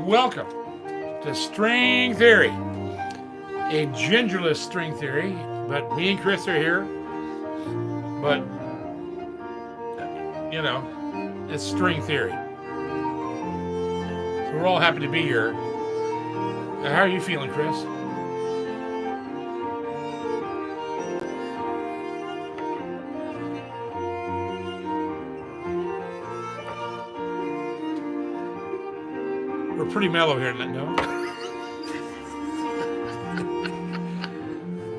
Welcome to String Theory, a gingerless string theory, but me and Chris are here. But, you know, it's string theory. So we're all happy to be here. How are you feeling, Chris? We're pretty mellow here, no?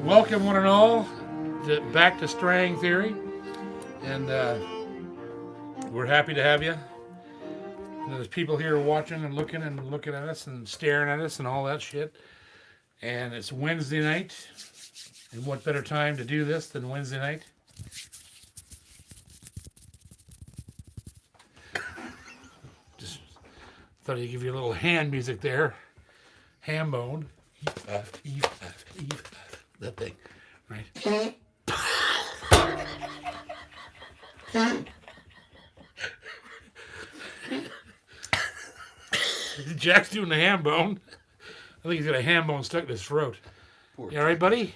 Welcome, one and all, back to String Theory, and we're happy to have you. And there's people here watching and looking at us and staring at us and all that shit. And it's Wednesday night, and what better time to do this than Wednesday night? Just thought I'd give you a little hand music there, ham bone, that thing, right? Jack's doing the ham bone. I think he's got a ham bone stuck in his throat. You all right, buddy?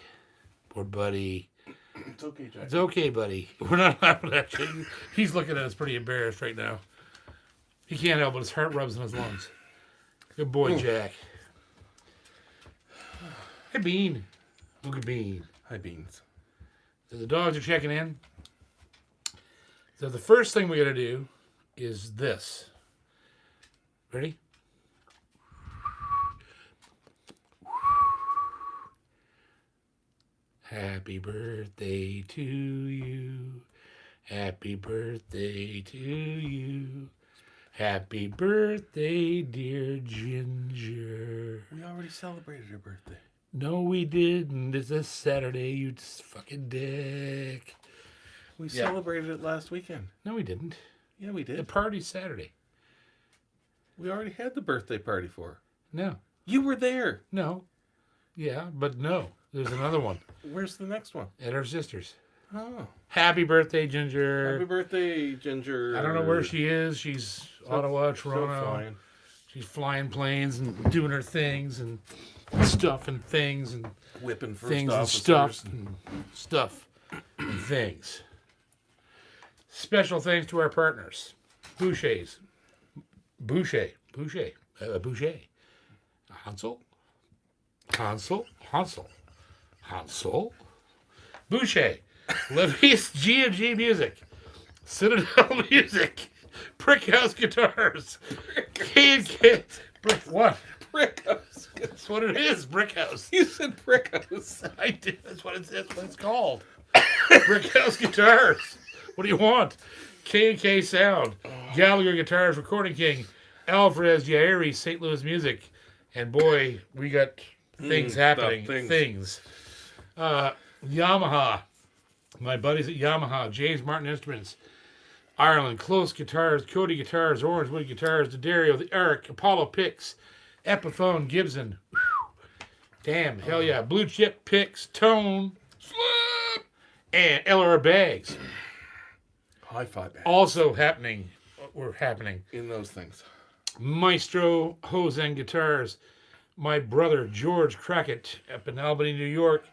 Poor buddy. It's okay, Jack. It's okay, buddy. We're not laughing at you. He's looking at us pretty embarrassed right now. He can't help it. His heart rubs in his lungs. Good boy, Jack. Hey, Bean. Look at Bean. Hi, Beans. So the dogs are checking in. So the first thing we got to do is this. Ready? Happy birthday to you. Happy birthday to you. Happy birthday, dear Ginger. We already celebrated your birthday. No, we didn't. It's this Saturday, you fucking dick. We celebrated it last weekend. No, we didn't. Yeah, we The did. party's Saturday. We already had the birthday party for her. No. You were there. No. Yeah, but no. There's another one Where's the next one? at our sister's. Oh. Happy birthday, Ginger. Happy birthday, Ginger. I don't know where she is. She's Ottawa, Toronto. flying. She's flying planes and doing her things and stuff and things and Whipping first things and officers. stuff and things. Special thanks to our partners, Boucher, Hansel, Boucher, Levis G&G Music, Citadel Music, Brickhouse Guitars, K&K, what? Brickhouse. That's what it is, Brickhouse. You said Brickhouse. I did. That's what it's called. Brickhouse Guitars. What do you want? K&K Sound, Gallagher Guitars, Recording King, Alvarez Yairi, St. Louis Music, and boy, we got things happening. Things. Yamaha. My buddies at Yamaha, James Martin Instruments, Ireland, Close Guitars, Cody Guitars, Orangewood Guitars, D'Addario, the Eric, Apollo Picks, Epiphone, Gibson. Damn, hell yeah. Blue Chip Picks, Tone, Slap, and LR Bags. Hi-fi band. Also happening In those things. Maestro Hosen Guitars, my brother George Crackett up in Albany, New York.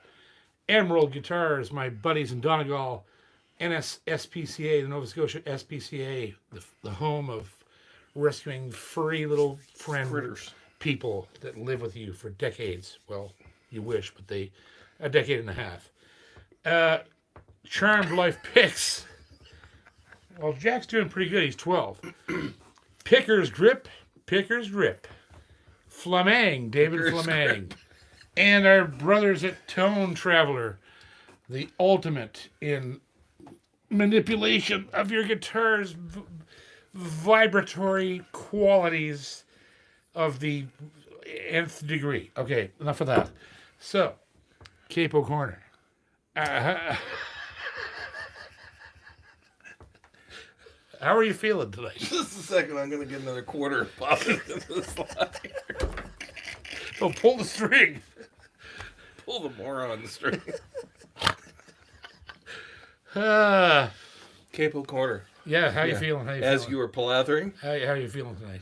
Emerald Guitars, my buddies in Donegal. SPCA, the Nova Scotia SPCA, the home of rescuing furry little friend Critters. People that live with you for decades. Well, you wish, but a decade and a half. Charmed Life Picks. Well, Jack's doing pretty good. He's 12. Pickers Grip. Flamang, David Flamang. And our brothers at Tone Traveler, the ultimate in manipulation of your guitar's vibratory qualities of the nth degree. Okay, enough of that. So, Capo Corner. How are you feeling tonight? Just a second, I'm going to get another quarter popping into the slide. Oh, pull the string. Pull the moron string. Capo Corner. Yeah, how you feeling? As you were palathering. How you feeling tonight?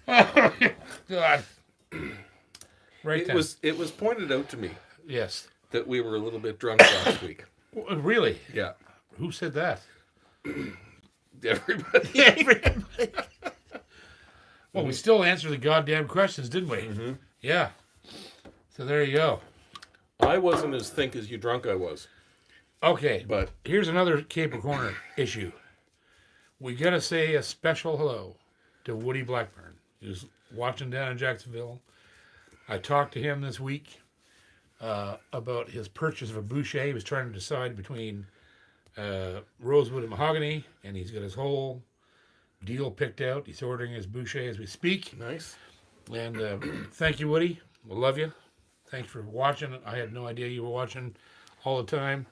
Oh, God. Right then. It was pointed out to me Yes. that we were a little bit drunk last week. Really? Yeah. Who said that? Everybody. Well, we still answered the goddamn questions, didn't we? Mm-hmm. Yeah. So there you go. I wasn't as think as you drunk I was. Okay, But here's another Caper Corner issue. We got to say a special hello to Woody Blackburn, who's watching down in Jacksonville. I talked to him this week about his purchase of a boucher. He was trying to decide between rosewood and mahogany, and he's got his whole deal picked out. He's ordering his boucher as we speak. nice. And thank you, Woody. We love you. Thanks for watching. I had no idea you were watching all the time.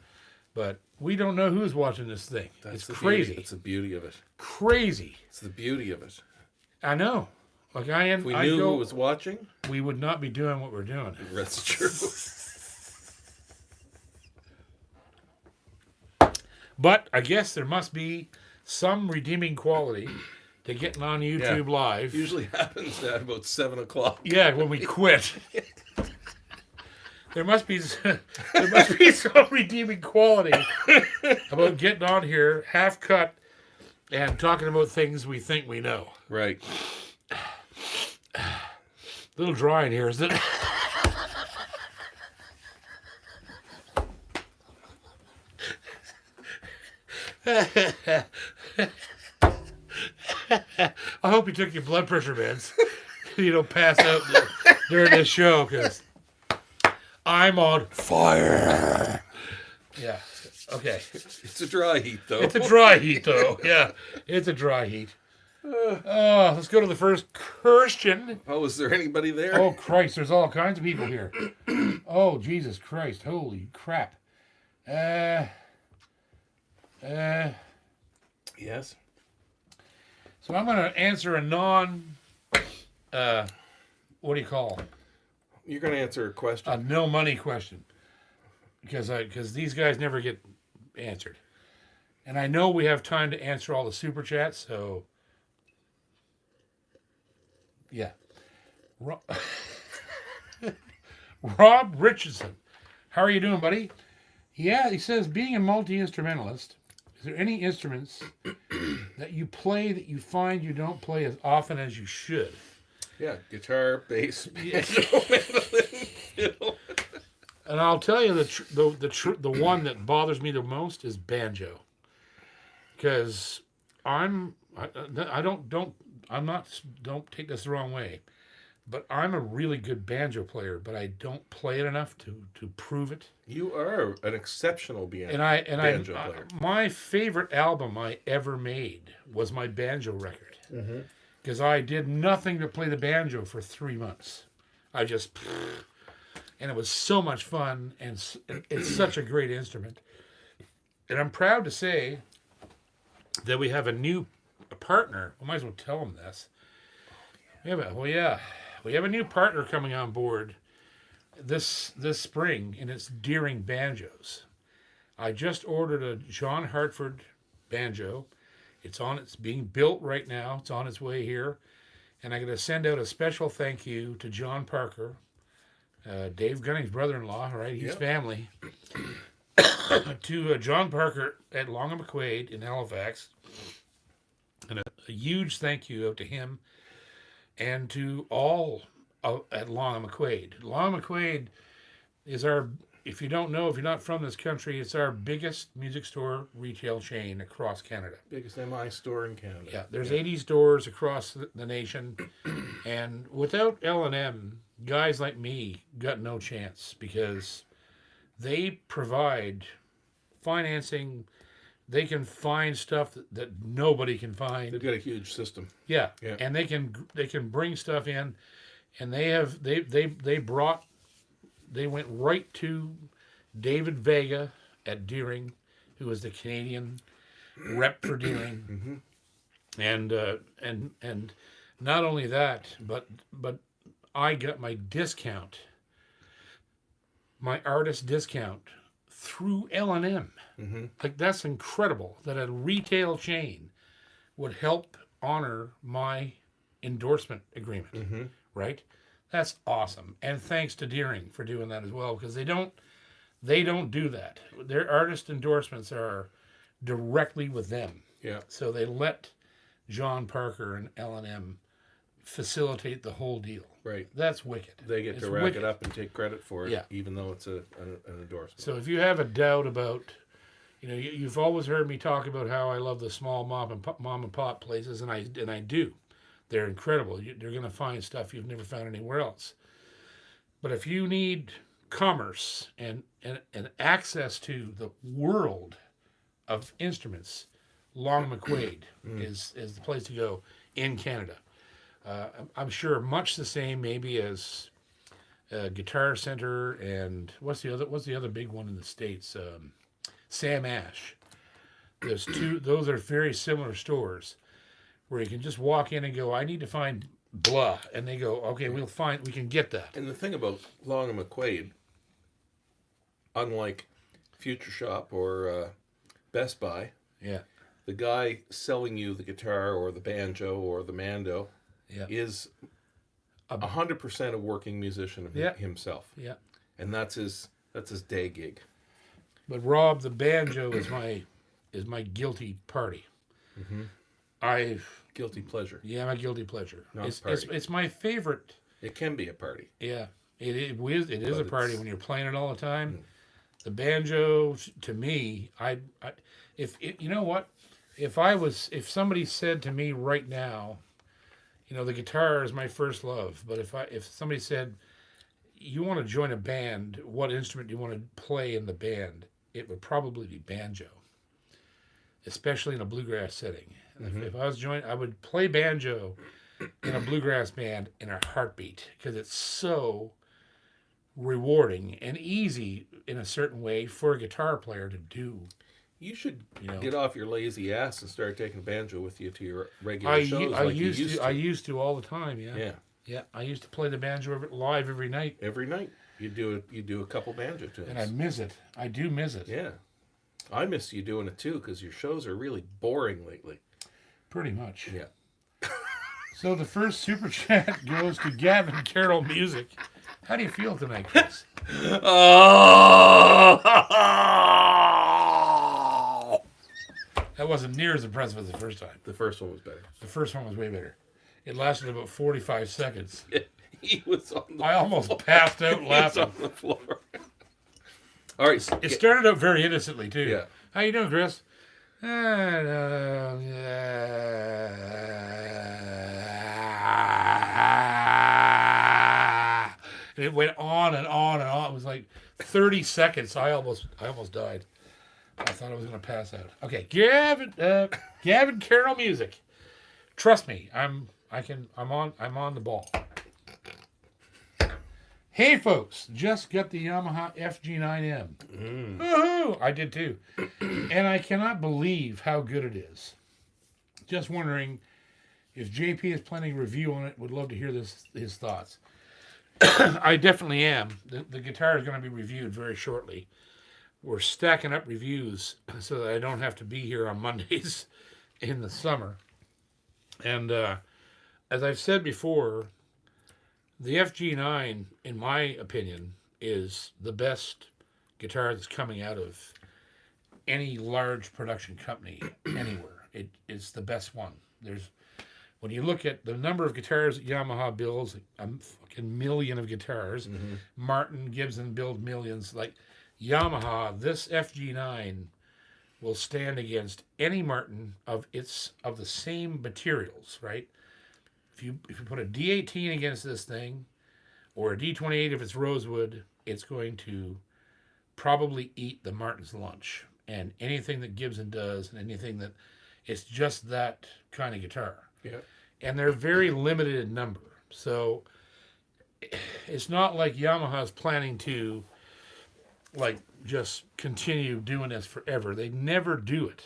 But we don't know who's watching this thing. It's crazy. It's the beauty of it. Crazy. It's the beauty of it. I know. Like If we knew who was watching, we would not be doing what we're doing. that's true. But I guess there must be some redeeming quality to getting on YouTube Live. Usually happens at about 7 o'clock. Yeah, when we quit. There must be some redeeming quality about getting on here, half cut, and talking about things we think we know. Right. A little dry in here, isn't it? I hope you took your blood pressure meds. You don't pass out during this show, because I'm on fire. Yeah. Okay. It's a dry heat, though. It's a dry heat, though. Yeah. It's a dry heat. Let's go to the first question. Oh, is there anybody there? Oh, Christ. There's all kinds of people here. Oh, Jesus Christ. Holy crap. Yes. So I'm going to answer a what do you call? You're going to answer a question. A no money question. Because these guys never get answered. And I know we have time to answer all the super chats, so yeah. Rob Richardson. How are you doing, buddy? Yeah, he says, being a multi-instrumentalist, is there any instruments that you play that you find you don't play as often as you should? Yeah, guitar, bass, Yeah. fiddle. And I'll tell you the one that bothers me the most is banjo, because don't take this the wrong way, but I'm a really good banjo player, but I don't play it enough to prove it. You are an exceptional banjo player. My favorite album I ever made was my banjo record, because I did nothing to play the banjo for 3 months. And it was so much fun, and it's such a great instrument. And I'm proud to say that we have a new partner. We might as well tell them this. We have a new partner coming on board this spring, and it's Deering Banjos. I just ordered a John Hartford banjo. It's being built right now. It's on its way here. And I'm going to send out a special thank you to John Parker, Dave Gunning's brother-in-law, right? He's family. To John Parker at Long and McQuaid in Halifax. And a huge thank you out to him and to all at Long and McQuaid. Long and McQuaid is if you're not from this country, it's our biggest music store retail chain across Canada. Biggest MI store in Canada. Yeah, there's 80 stores across the nation. And without L&M, guys like me got no chance, because they provide financing. They can find stuff that nobody can find. They've got a huge system. Yeah. And they can bring stuff in, and they went right to David Vega at Deering, who was the Canadian rep for Deering. And not only that, but I got my discount, my artist discount, through L&M. Like, that's incredible that a retail chain would help honor my endorsement agreement, right? That's awesome. And thanks to Deering for doing that as well, because they don't do that. Their artist endorsements are directly with them. Yeah. So they let John Parker and L&M facilitate the whole deal. Right. That's wicked. They get It's to rack wicked. it up and take credit for it, Yeah. even though it's an endorsement. So if you have a doubt about, you've always heard me talk about how I love the small mom and pop places, and I do. They're incredible. They're going to find stuff you've never found anywhere else. But if you need commerce and access to the world of instruments, Long McQuaid is the place to go in Canada. I'm sure much the same maybe as Guitar Center and what's the other big one in the States? Sam Ash. There's two. Those are very similar stores where you can just walk in and go, I need to find blah, and they go, okay, we can get that. And the thing about Long and McQuaid, unlike Future Shop or Best Buy, Yeah, the guy selling you the guitar or the banjo or the mando yeah, is 100% a working musician himself. yeah. And that's his day gig. But Rob, the banjo is my guilty party. Guilty pleasure. Yeah, my guilty pleasure. Not It's party. it's my favorite. It can be a party. Yeah, it is a party when you're playing it all the time. Mm. The banjo, to me, you know what, if somebody said to me right now, the guitar is my first love, but if somebody said, you want to join a band, what instrument do you want to play in the band? It would probably be banjo, especially in a bluegrass setting. If I was joined, I would play banjo in a bluegrass band in a heartbeat, because it's so rewarding and easy in a certain way for a guitar player to do. You should get off your lazy ass and start taking banjo with you to your regular shows. I used to all the time. Yeah. Yeah, I used to play the banjo live every night. Every night you do a couple banjo tunes. And I miss it. I do miss it. Yeah. I miss you doing it too, because your shows are really boring lately. Pretty much. Yeah. So the first super chat goes to Gavin Carroll Music. How do you feel tonight, Chris? Oh! That wasn't near as impressive as the first time. The first one was better. The first one was way better. It lasted about 45 seconds. He was on the I almost passed out He was laughing. on the floor. All right. It started out very innocently, too. Yeah. How you doing, Chris? And it went on and on and on. It was like 30 seconds. I almost died. I thought I was going to pass out. Okay, Gavin Carroll Music. Trust me, I'm on the ball. Hey folks, just got the Yamaha FG9M. Woohoo! I did too. And I cannot believe how good it is. Just wondering if JP is planning a review on it. Would love to hear his thoughts. I definitely am. The guitar is going to be reviewed very shortly. We're stacking up reviews so that I don't have to be here on Mondays in the summer. And as I've said before, the FG9, in my opinion, is the best guitar that's coming out of any large production company anywhere. It's the best one. When you look at the number of guitars that Yamaha builds, a fucking million of guitars. Martin, Gibson build millions. Like Yamaha, this FG9 will stand against any Martin of the same materials, right? If you put a D18 against this thing, or a D28 if it's rosewood, it's going to probably eat the Martin's lunch. And anything that Gibson does, and anything that, it's just that kind of guitar. Yeah. And they're very limited in number. So it's not like Yamaha's planning to just continue doing this forever. They never do it.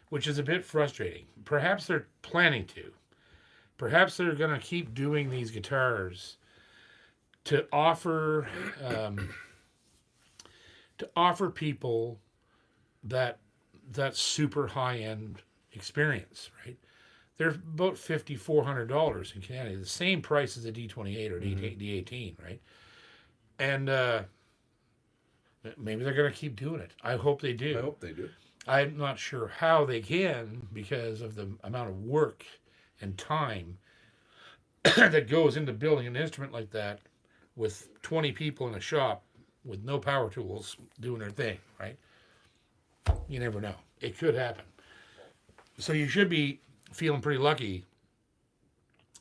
Which is a bit frustrating. Perhaps they're planning to. Perhaps they're going to keep doing these guitars to offer people that super high-end experience, right? they're about $5,400 in Canada, the same price as a D28 or D18, right? And maybe they're going to keep doing it. I hope they do. I hope they do. I'm not sure how they can because of the amount of work and time that goes into building an instrument like that with 20 people in a shop with no power tools doing their thing, right? You never know. It could happen. So you should be feeling pretty lucky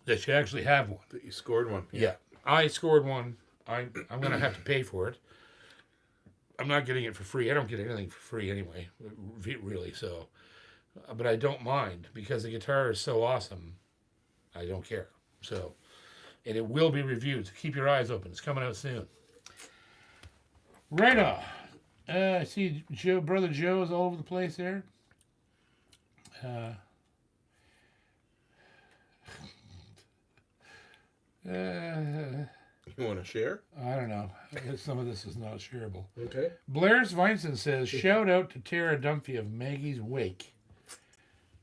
that you actually have one. That you scored one. Yeah. I scored one. I'm going to have to pay for it. I'm not getting it for free. I don't get anything for free anyway, really. So, but I don't mind because the guitar is so awesome. I don't care. So, and it will be reviewed. So keep your eyes open. It's coming out soon. Right on. I see Brother Joe is all over the place there. You want to share? I don't know. Some of this is not shareable. Okay. Blair Sveinson says, shout out to Tara Dunphy of Maggie's Wake.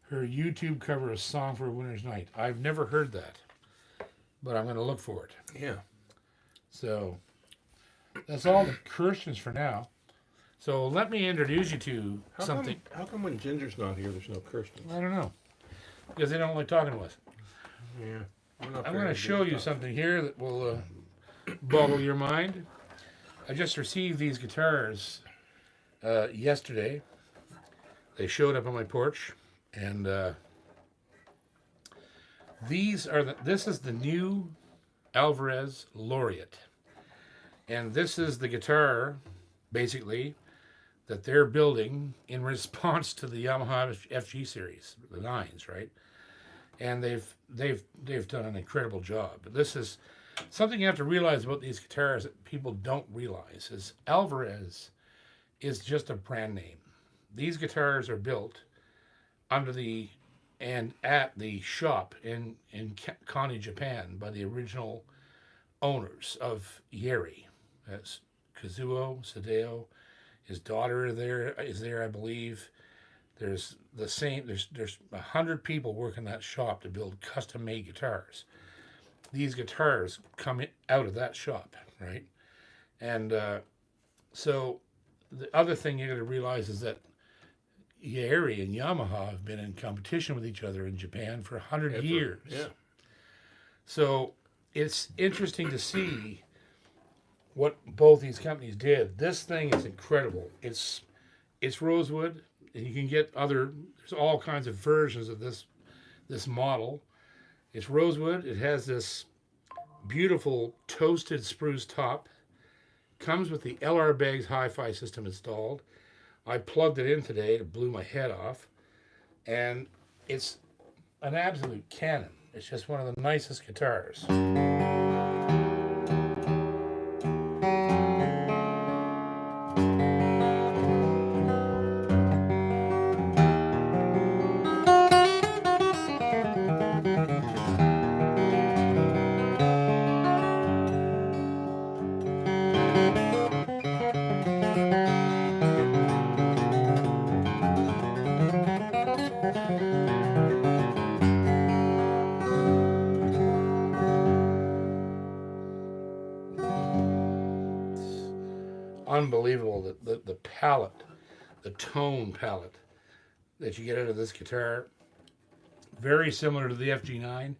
Her YouTube cover of Song for a Winter's Night. I've never heard that, but I'm going to look for it. Yeah. So that's all the Christians for now. So let me introduce you to something. How come when Ginger's not here, there's no Christians? I don't know. Because they don't like talking to us. Yeah. I'm going to show you something here that will boggle your mind. I just received these guitars yesterday. They showed up on my porch, and this is the new Alvarez Laureate, and this is the guitar, basically, that they're building in response to the Yamaha FG series, the 9s, right? And they've done an incredible job. But this is something you have to realize about these guitars that people don't realize is Alvarez is just a brand name. These guitars are built under and at the shop in Kani, Japan, by the original owners of Yeri. That's Kazuo Sadeo. His daughter is there, I believe. There's 100 people working that shop to build custom-made guitars. These guitars come out of that shop, right? And so the other thing you got to realize is that Yeri and Yamaha have been in competition with each other in Japan for 100 years. Yeah. So it's interesting to see what both these companies did. This thing is incredible. It's rosewood, and you can get there's all kinds of versions of this model. It's rosewood. It has this beautiful toasted spruce top. Comes with the LR Baggs hi-fi system installed. I plugged it in today. It blew my head off. And it's an absolute cannon. It's just one of the nicest guitars. Unbelievable, the palette, the tone palette that you get out of this guitar. Very similar to the FG9.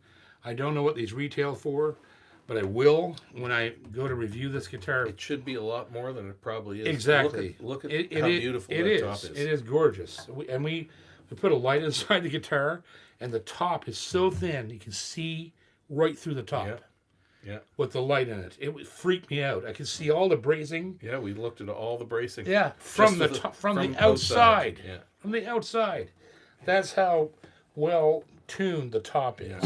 I don't know what these retail for, but I will when I go to review this guitar. It should be a lot more than it probably is. Exactly. Look at how beautiful that top is. It is gorgeous. We put a light inside the guitar, and the top is so thin you can see right through the top. Yeah. With the light in it. It would freak me out. I could see all the bracing. Yeah, we looked at all the bracing. Yeah, from the outside. Yeah. From the outside. That's how well tuned the top is.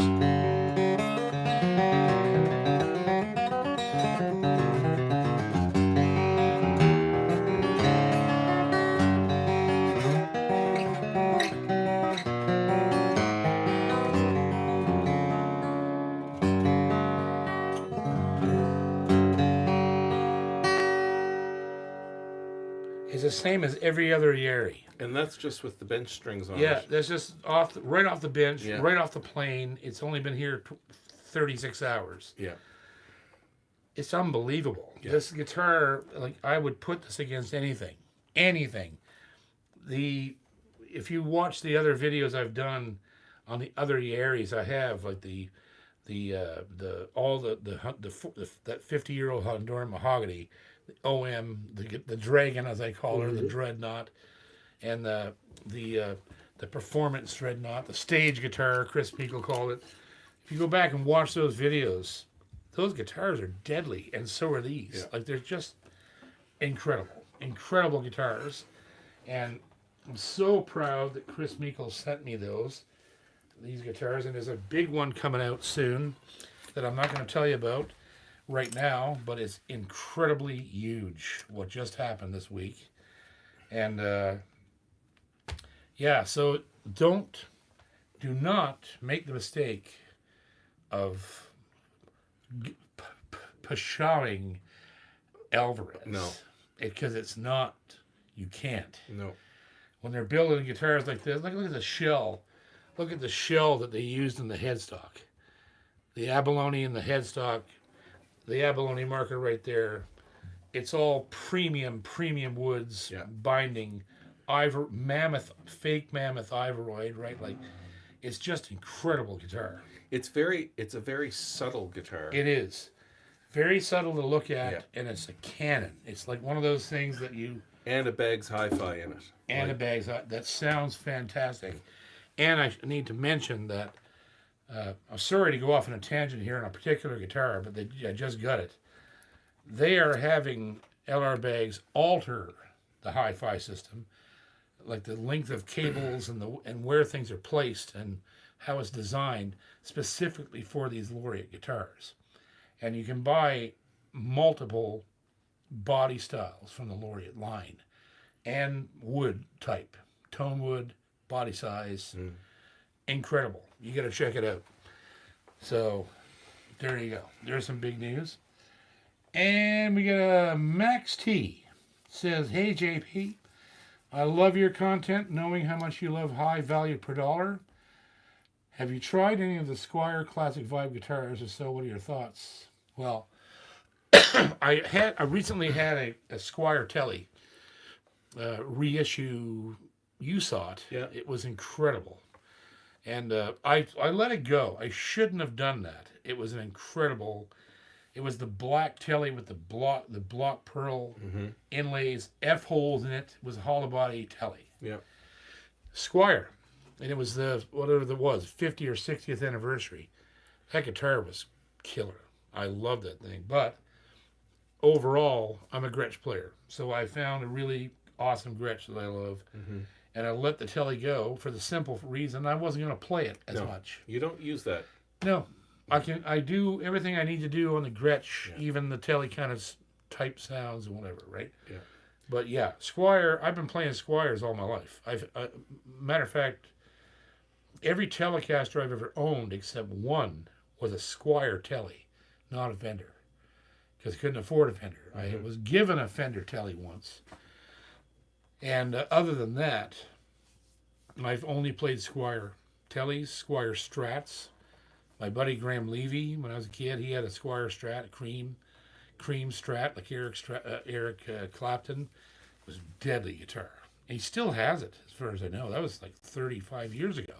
It's the same as every other Yeri. And that's just with the bench strings on Yeah, it. that's just right off the bench, right off the plane. It's only been here 36 hours. Yeah. It's unbelievable. Yeah. This guitar, like, I would put this against anything. Anything. If you watch the other videos I've done on the other Yaris I have, like that 50-year-old Honduran mahogany, the OM, the dragon as I call her, the dreadnought, and the performance dreadnought, the stage guitar, Chris Meikle called it. If you go back and watch those videos, those guitars are deadly, and so are these. Yeah. Like, they're just incredible guitars, and I'm so proud that Chris Meikle sent me these guitars, and there's a big one coming out soon that I'm not going to tell you about right now, but it's incredibly huge. What just happened this week, and so do not make the mistake of pshawing Alvarez. No, because it's not. You can't. No. When they're building guitars like this, look at the shell. Look at the shell that they used in the headstock. The abalone in the headstock, the abalone marker right there. It's all premium woods, binding, fake mammoth ivory, right? Like, it's just incredible guitar. It's a very subtle guitar. It is. Very subtle to look at, and it's a cannon. It's like one of those things that you... And a Baggs hi-fi in it. And a Baggs. That sounds fantastic. And I need to mention that I'm sorry to go off on a tangent here on a particular guitar, but I just got it. They are having LR Baggs alter the hi-fi system, like the length of cables and where things are placed and how it's designed specifically for these Laureate guitars. And you can buy multiple body styles from the Laureate line and wood type, tone wood, body size. Incredible. You got to check it out. So there you go. There's some big news. And we got a Max T says, "Hey JP, I love your content, knowing how much you love high value per dollar. Have you tried any of the Squier Classic Vibe guitars? If so, what are your thoughts?" Well, I recently had a Squier Telly reissue. You saw it. Yeah. It was incredible. And I let it go. I shouldn't have done that. It was an incredible... It was the black Telly with the block pearl inlays, F-holes in it. It was a hollow body Telly. Yeah. Squier. And it was whatever it was, 50th or 60th anniversary. That guitar was killer. I loved that thing. But overall, I'm a Gretsch player. So I found a really awesome Gretsch that I love. And I let the Telly go for the simple reason I wasn't going to play it as much. You don't use that. No. I do everything I need to do on the Gretsch, even the Telly kind of type sounds and whatever, right? Yeah. But yeah, Squier, I've been playing Squiers all my life. Matter of fact, every Telecaster I've ever owned except one was a Squier Telly, not a Fender, because I couldn't afford a Fender. I was given a Fender Telly once. And other than that, I've only played Squier Tellys, Squier Strats. My buddy Graham Levy, when I was a kid, he had a Squier Strat, a cream Strat, like Eric Clapton. It was a deadly guitar. And he still has it, as far as I know. That was like 35 years ago.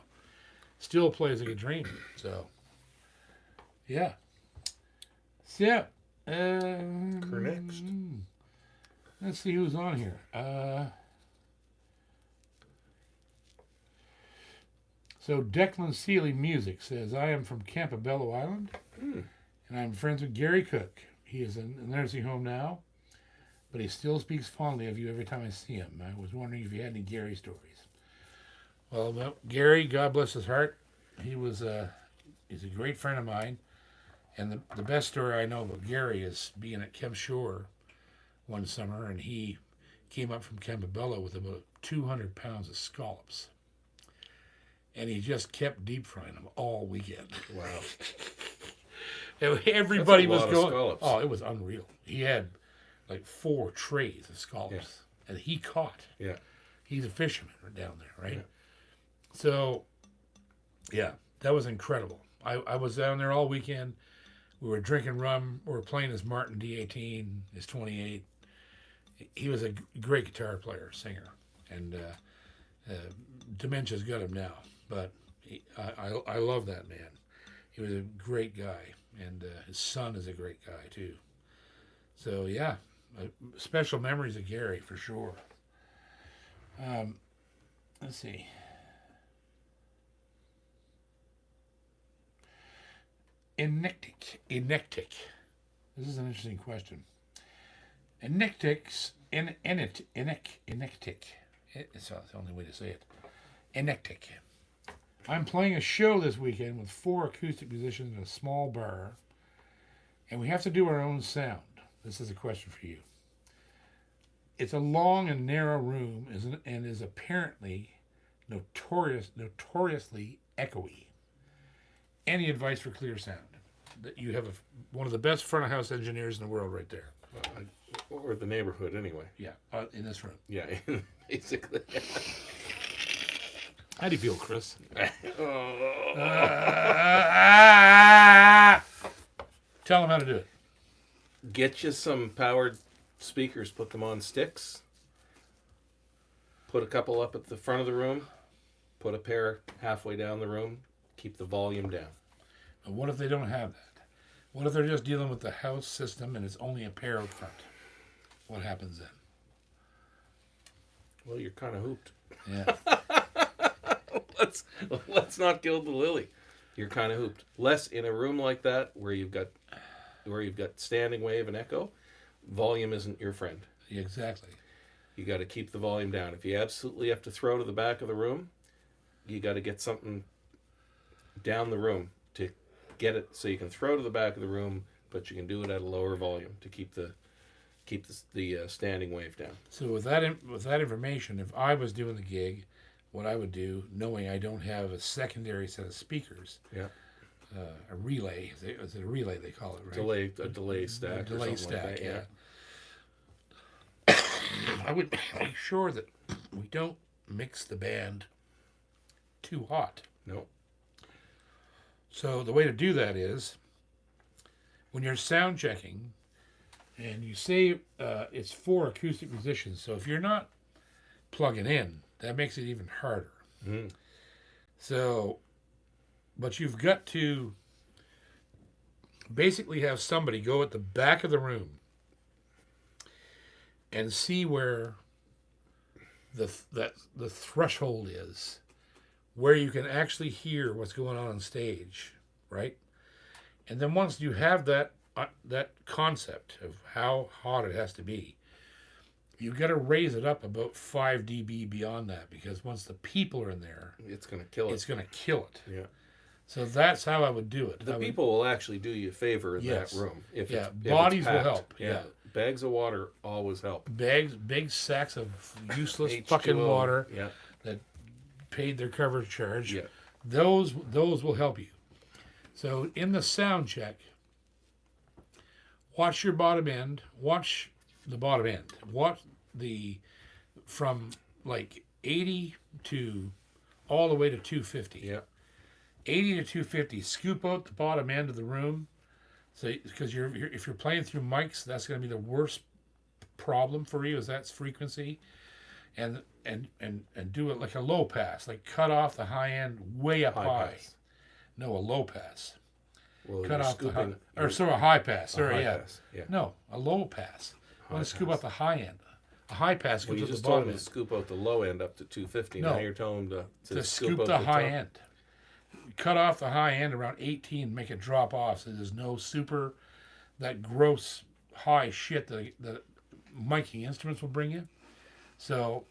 Still plays like a dream. So, yeah. So, yeah. Next. Let's see who's on here. So Declan Seeley Music says, "I am from Campobello Island, and I'm friends with Gary Cook. He is in a nursing home now, but he still speaks fondly of you every time I see him. I was wondering if you had any Gary stories." Well, Gary, God bless his heart, he's a great friend of mine, and the best story I know about Gary is being at Kemp Shore one summer, and he came up from Campobello with about 200 pounds of scallops. And he just kept deep frying them all weekend. Wow. Everybody was going. Scallops. Oh, it was unreal. He had like 4 trays of scallops. And he caught. Yeah. He's a fisherman down there, right? Yeah. So, yeah, that was incredible. I was down there all weekend. We were drinking rum. We were playing his Martin D18, his 28. He was a great guitar player, singer, and dementia's got him now. But I love that man. He was a great guy, and his son is a great guy too. So yeah, special memories of Gary for sure. Let's see. Enectic. This is an interesting question. Enectic. It's the only way to say it. Enectic. I'm playing a show this weekend with 4 acoustic musicians in a small bar, and we have to do our own sound. This is a question for you. It's a long and narrow room and is apparently notoriously echoey. Any advice for clear sound? That you have one of the best front of house engineers in the world right there. Or the neighborhood, anyway. Yeah, in this room. Yeah, basically. How do you feel, Chris? Tell him how to do it. Get you some powered speakers, put them on sticks. Put a couple up at the front of the room. Put a pair halfway down the room. Keep the volume down. But what if they don't have that? What if they're just dealing with the house system and it's only a pair out front? What happens then? Well, you're kind of hooped. Yeah. Let's not gild the lily. You're kind of hooped. Less in a room like that where you've got standing wave and echo. Volume isn't your friend. Exactly. You got to keep the volume down. If you absolutely have to throw to the back of the room, you got to get something down the room to get it so you can throw to the back of the room, but you can do it at a lower volume to keep the standing wave down. So with that information, if I was doing the gig, what I would do, knowing I don't have a secondary set of speakers, a relay, is it a relay they call it, right? A delay stack. Delay or stack, like that, yeah. I would make sure that we don't mix the band too hot. No. So the way to do that is, when you're sound checking, and you say it's 4 acoustic musicians, so if you're not plugging in, that makes it even harder. Mm. So, but you've got to basically have somebody go at the back of the room and see where the threshold is, where you can actually hear what's going on stage, right? And then once you have that concept of how hot it has to be, you've got to raise it up about 5 dB beyond that, because once the people are in there, it's going to kill it. It's going to kill it. Yeah. So that's how I would do it. The people will actually do you a favor in that room. If bodies it's will help. Yeah. Bags of water always help. Big sacks of useless H2O, fucking water yeah. that paid their coverage charge. Yeah. Those will help you. So in the sound check, watch your bottom end. Watch the bottom end. Watch from like 80 to all the way to 250. Yeah. 80 to 250. Scoop out the bottom end of the room. So, because if you're playing through mics, that's going to be the worst problem for you, is that's frequency, and do it like a low pass, like cut off the high end way up high. Pass. No, a low pass. Well, Cut off the high, or sorry, a high pass. Sorry, high yeah. pass, yeah. No, a low pass. I want to scoop out the high end. A high pass Well, scoops you out just the told bottom them end. to scoop out the low end up to 250. No. Now you're telling them To scoop scoop out the high top. end. Cut off the high end around 18, make it drop off, so there's no that gross high shit that miking instruments will bring you. So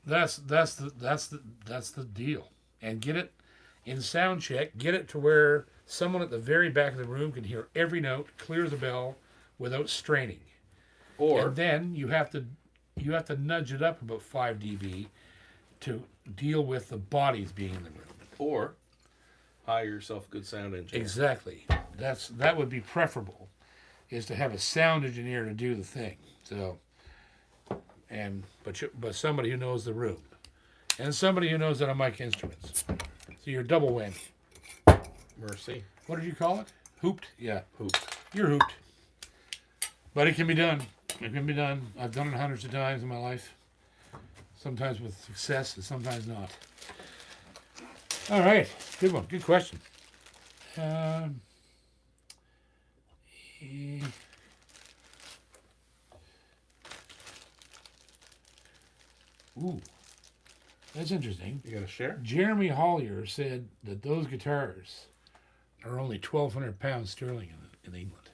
that's the deal. And get it in sound check. Get it to where someone at the very back of the room can hear every note, clear as a bell, without straining. And then you have to nudge it up about 5 dB to deal with the bodies being in the room. Or hire yourself a good sound engineer. Exactly. That would be preferable, is to have a sound engineer to do the thing. So, but somebody who knows the room, and somebody who knows how to mic instruments. So you're double whammy. Mercy. What did you call it? Hooped? Yeah. Hoop. You're hooped. But it can be done. It can be done. I've done it hundreds of times in my life. Sometimes with success and sometimes not. All right. Good one. Good question. Eh, Ooh. That's interesting. You gonna share? Jeremy Hollier said that those guitars are only 1,200 pounds sterling in England.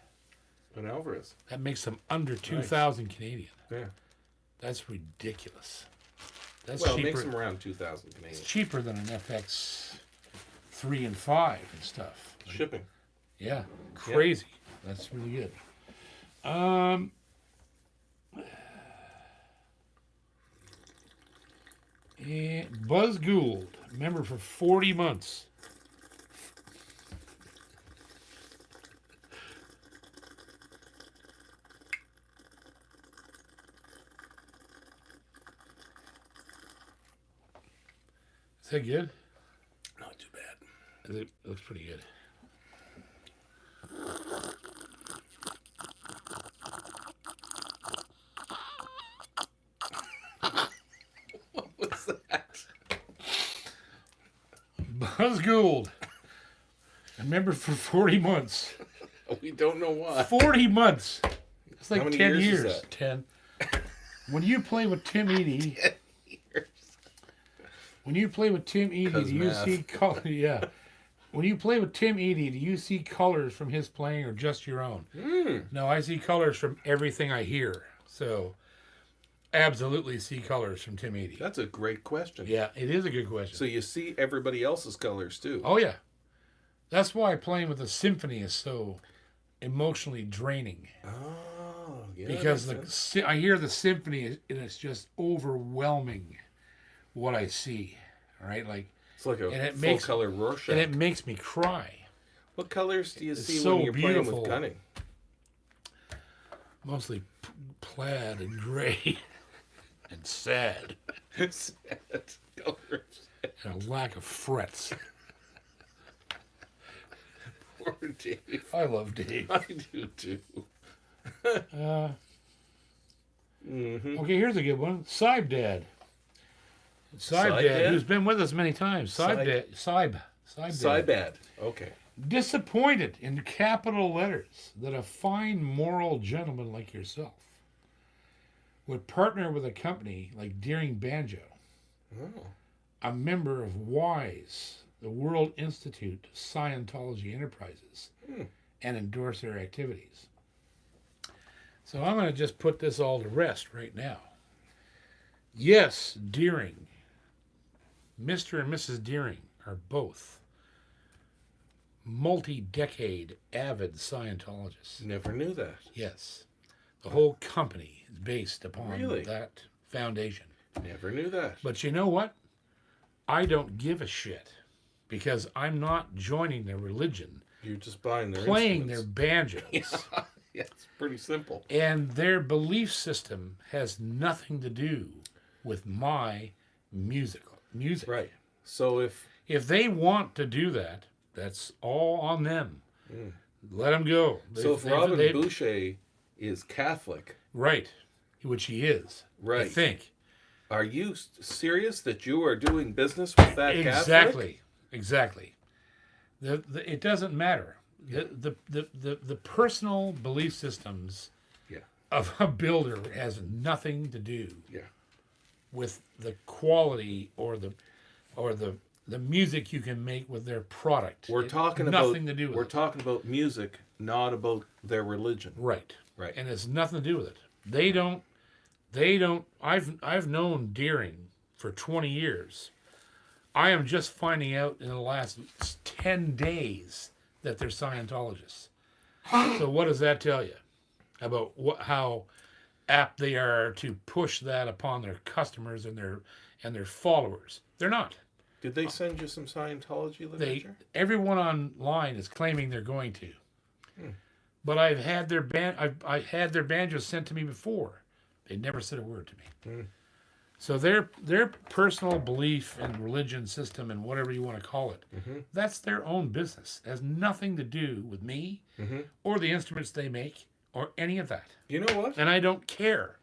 An Alvarez. That makes them under 2,000 Canadian. Yeah. That's ridiculous. That's Well, cheaper. it makes them around 2,000 Canadian. It's cheaper than an FX 3 and 5 and stuff. Shipping. Yeah, crazy. That's really good. And Buzz Gould, member for 40 months. Is that good? Not too bad. It looks pretty good. What was that? Buzz Gould, a member for 40 months. We don't know why. 40 months. It's like How many 10 years years. is that? 10. When you play with Tim Eady, when you play with Tim Eady, do you math. see color? Yeah. When you play with Tim Eady, do you see colors from his playing or just your own? No, I see colors from everything I hear. So, absolutely see colors from Tim Eady. That's a great question. Yeah, it is a good question. So you see everybody else's colors too. Oh, yeah. That's why playing with a symphony is so emotionally draining. Oh, yeah. Because makes sense. I hear the symphony and it's just overwhelming what I see. All right, like, It's like a and it full makes- color Rorschach. and it makes me cry. What colors do you It's see so when you're playing beautiful. with gunning? Mostly plaid and gray and sad Sad colors. and a lack of frets. Poor Dave. I love Dave. I do too. Okay, here's a good one. Saib Dad. Saib Saib Dad, Dad? who's been with us many times. Saib Saib- Dad. Saib Dad. Sybad. Okay. Disappointed in capital letters that a fine moral gentleman like yourself would partner with a company like Deering Banjo, Oh. a member of WISE, the World Institute of Scientology Enterprises, and endorse their activities. So I'm going to just put this all to rest right now. Yes, Deering, Mr. and Mrs. Deering are both multi-decade avid Scientologists. Never knew that. Yes. The whole company is based upon Really? that foundation. Never knew that. But you know what? I don't give a shit because I'm not joining their religion, You're just buying their playing their instruments. banjos. Yeah, it's pretty simple. And their belief system has nothing to do with my music. Right. So If they want to do that, that's all on them. Let them go. if Robin Boucher is Catholic, right, which he is, I Right. think. are you serious that you are doing business with that Catholic? Exactly. It doesn't matter. The personal belief systems Yeah. of a builder has nothing to do Yeah. with the quality or the music you can make with their product. We're talking nothing about to do with we're it. talking about music, not about their religion. Right. Right. And it's nothing to do with it. They don't I've known Deering for 20 years. I am just finding out in the last 10 days that they're Scientologists. So what does that tell you about how apt they are to push that upon their customers and their followers? They're not. Did they send you some Scientology literature? Everyone online is claiming they're going to. But I've had their banjos sent to me before They never said a word to me. Mm. So their personal belief and religion system and whatever you want to call it, that's their own business. It has nothing to do with me or the instruments they make or any of that. You know what? And I don't care.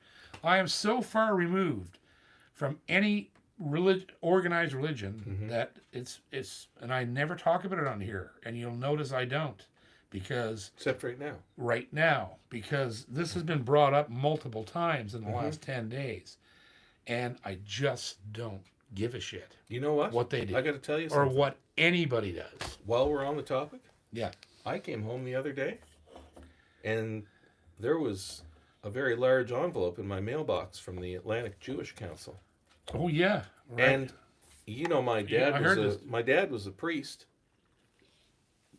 I am so far removed from any organized religion that it's and I never talk about it on here. And you'll notice I don't, because Except right now. Because this has been brought up multiple times in the last 10 days. And I just don't give a shit You know what they do. I got to tell you or something. what anybody does. While we're on the topic, Yeah. I came home the other day, and there was a very large envelope in my mailbox from the Atlantic Jewish Council. Oh yeah. Right. And you know, my dad I heard this. my dad was a priest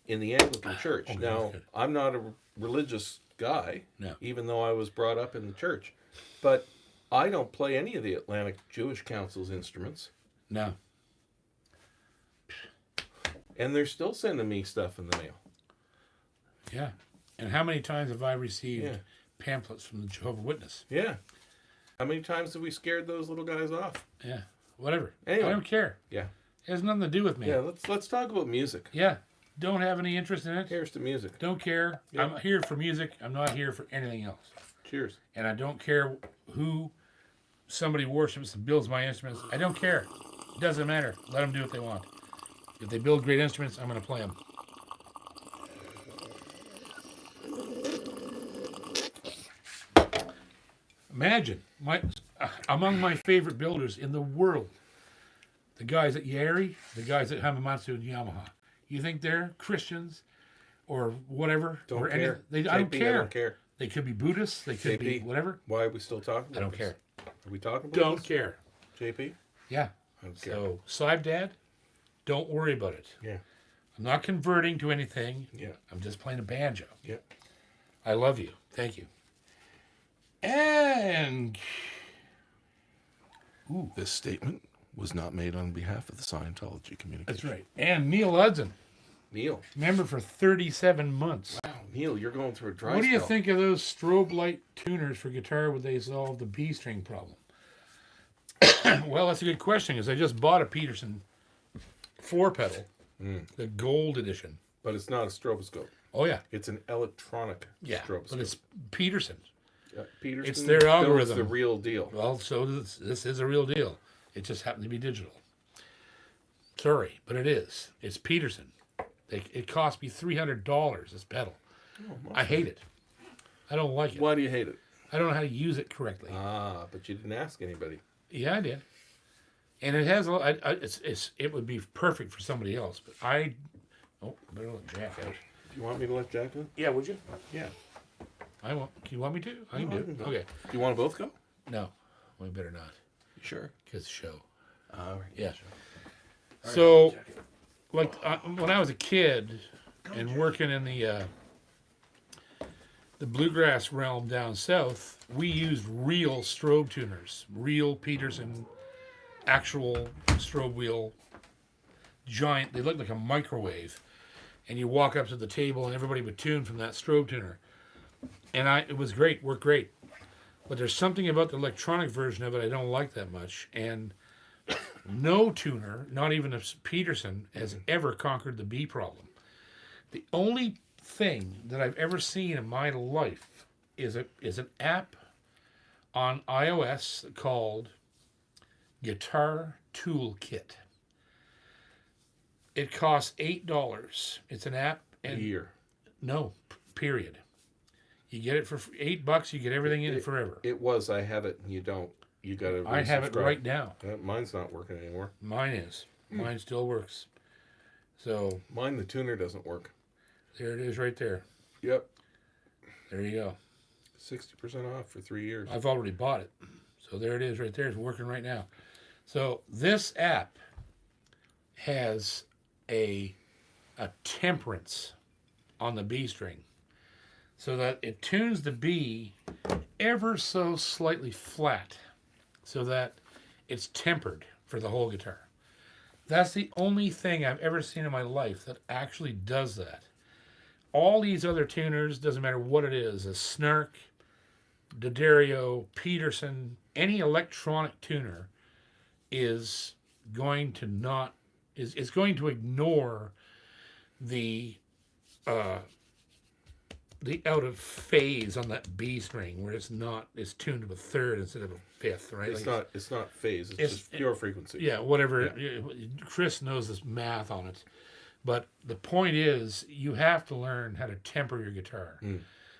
in the Anglican Church. Okay, Now, that's good. I'm not a religious guy, No. even though I was brought up in the church. But I don't play any of the Atlantic Jewish Council's instruments, No. and they're still sending me stuff in the mail. Yeah. And how many times have I received Yeah. pamphlets from the Jehovah's Witness? Yeah. How many times have we scared those little guys off? Yeah. Whatever. Anyway. I don't care. Yeah. It has nothing to do with me. Yeah, let's talk about music. Yeah. Don't have any interest in it. Here's to music. Don't care. Yeah. I'm here for music. I'm not here for anything else. Cheers. And I don't care who somebody worships and builds my instruments. I don't care. It doesn't matter. Let them do what they want. If they build great instruments, I'm going to play them. Imagine among my favorite builders in the world, the guys at Yari, the guys at Hamamatsu and Yamaha. You think they're Christians or whatever? Don't or care. I don't JP, care. I don't care. They could be Buddhists. They could be JP. whatever. Why are we still talking about I don't this? care. Are we talking about Don't this? care. JP? Yeah. I don't care. So, Sive Dad, don't worry about it. Yeah. I'm not converting to anything. Yeah. I'm just playing a banjo. Yeah. I love you. Thank you. And This statement was not made on behalf of the Scientology community. that's right. And Neil Hudson, Neil. member for 37 months. Wow, Neil, you're going through a dry What do you spell. think of those strobe light tuners for guitar where they solve the B string problem? Well, that's a good question, because I just bought a Peterson 4-pedal, the gold edition. But it's not a stroboscope. Oh, yeah. It's an electronic Yeah, stroboscope. but it's Peterson. Peterson it's their builds algorithm. the real deal. Well, so this is a real deal. It just happened to be digital. Sorry, but it is. It's Peterson. It cost me $300, this pedal. Oh, I hate it. I don't like it. Why do you hate it? I don't know how to use it correctly. Ah, but you didn't ask anybody. Yeah, I did. And it has it would be perfect for somebody else, but I better let Jack out. Do you want me to let Jack in? Yeah, would you? Yeah. I won't. Do you want me to? I can No, I do can it. go. Okay. Do you want to both go? No, we better not. You sure? Because show. All right. Yeah. All So, right, Jack. like when I was a kid and working in the bluegrass realm down south, we used real strobe tuners, real Peterson, actual strobe wheel, giant. They looked like a microwave, and you walk up to the table and everybody would tune from that strobe tuner, and it was great, worked great. But there's something about the electronic version of it I don't like that much, and no tuner, not even a Peterson, has ever conquered the B problem. The only thing that I've ever seen in my life is an app on iOS called Guitar Toolkit. It costs $8. It's an app, A and year. no, period. You get it for $8. You get everything in it forever. It was. I have it. And you don't. You got to. I have it right now. Mine's not working anymore. Mine is. Mine still works. So Mine, the tuner doesn't work. there it is, right there. Yep. There you go. 60% off for 3 years. I've already bought it. So there it is right there. It's working right now. So this app has a temperance on the B string so that it tunes the B ever so slightly flat so that it's tempered for the whole guitar. That's the only thing I've ever seen in my life that actually does that. All these other tuners, doesn't matter what it is, a snark, D'Addario, Peterson, any electronic tuner is going to not is going to ignore the out of phase on that B string where it's tuned to a third instead of a fifth, right? It's not phase. It's just pure frequency. Yeah, whatever. Yeah. Chris knows this math on it, but the point is you have to learn how to temper your guitar.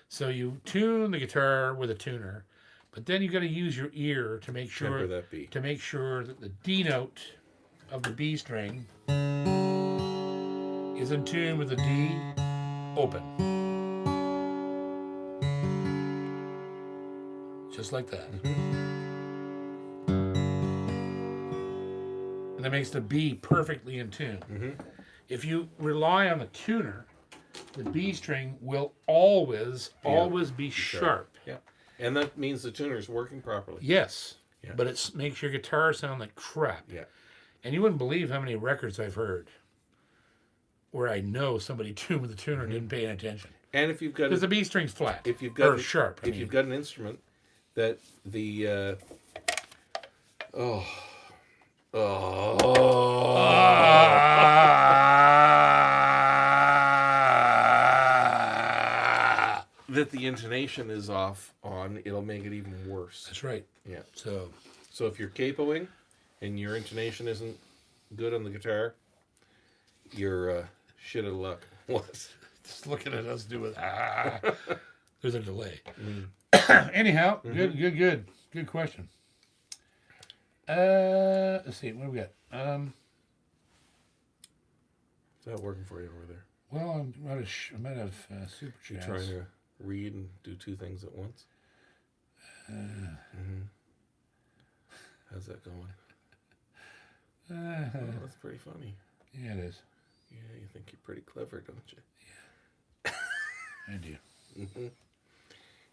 So you tune the guitar with a tuner, but then you got to use your ear to make sure that the D note of the B string is in tune with the D open. Just like that. And that makes the B perfectly in tune. If you rely on the tuner, the B string will always be sharp. Yeah. And that means the tuner is working properly. Yes. Yeah. But it makes your guitar sound like crap. Yeah. And you wouldn't believe how many records I've heard where I know somebody tuned with the tuner and didn't pay any attention. And if you've got because the B string's flat, you've got sharp. If you've got an instrument that the that the intonation is off on, it'll make it even worse. That's right. Yeah. So if you're capoing and your intonation isn't good on the guitar, you're shit out of luck. What? Just looking at us do it. There's a delay. Anyhow, good question. Let's see, what do we got? Is that working for you over there? Well, I'm out of super chats. You're trying to read and do two things at once. How's that going? That's pretty funny. Yeah, it is. Yeah, you think you're pretty clever, don't you? Yeah, I do.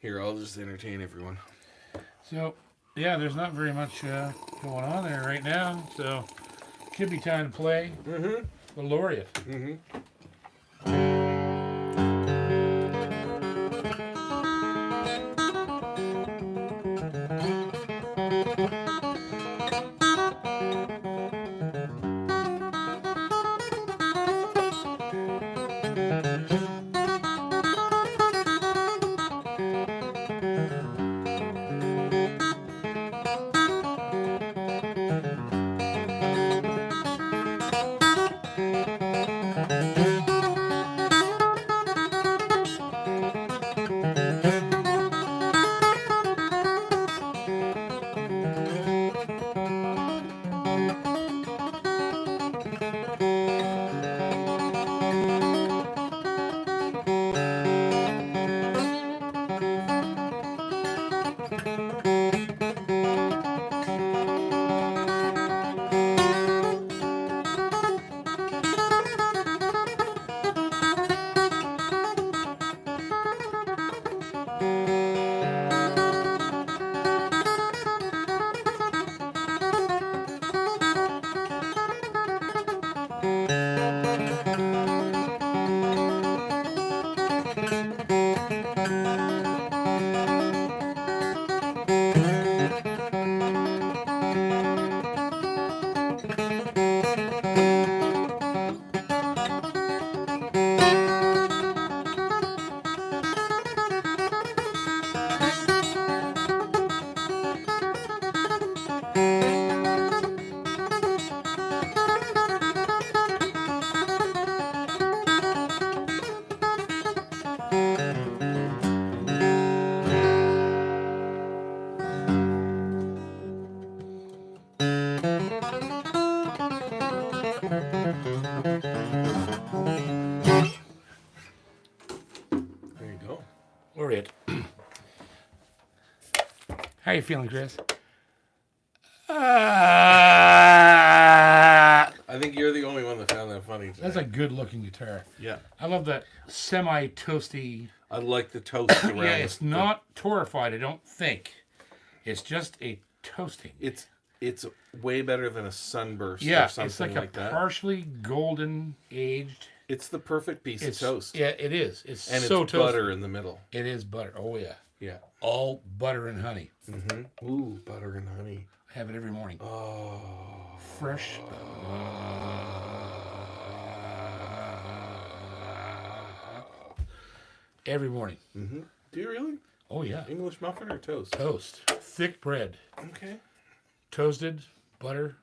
Here, I'll just entertain everyone. So, yeah, there's not very much going on there right now, so could be time to play the Laureate. Laureate. How you feeling, Chris? I think you're the only one that found that funny today. That's a good-looking guitar. Yeah. I love that semi-toasty. I like the toast around. Yeah, it's not torrified, I don't think. It's just a toasting. It's way better than a sunburst or something it's like that. Partially golden aged. It's the perfect piece of toast. Yeah, it is. It's and so it's toasty. butter in the middle. It is butter. Oh yeah. Yeah. all butter and honey. Mm-hmm. Ooh, butter and honey. I have it every morning. Oh. Fresh. Every morning. Mm-hmm. Do you really? Oh, yeah. English muffin or toast? Toast. Thick bread. Okay. Toasted, butter,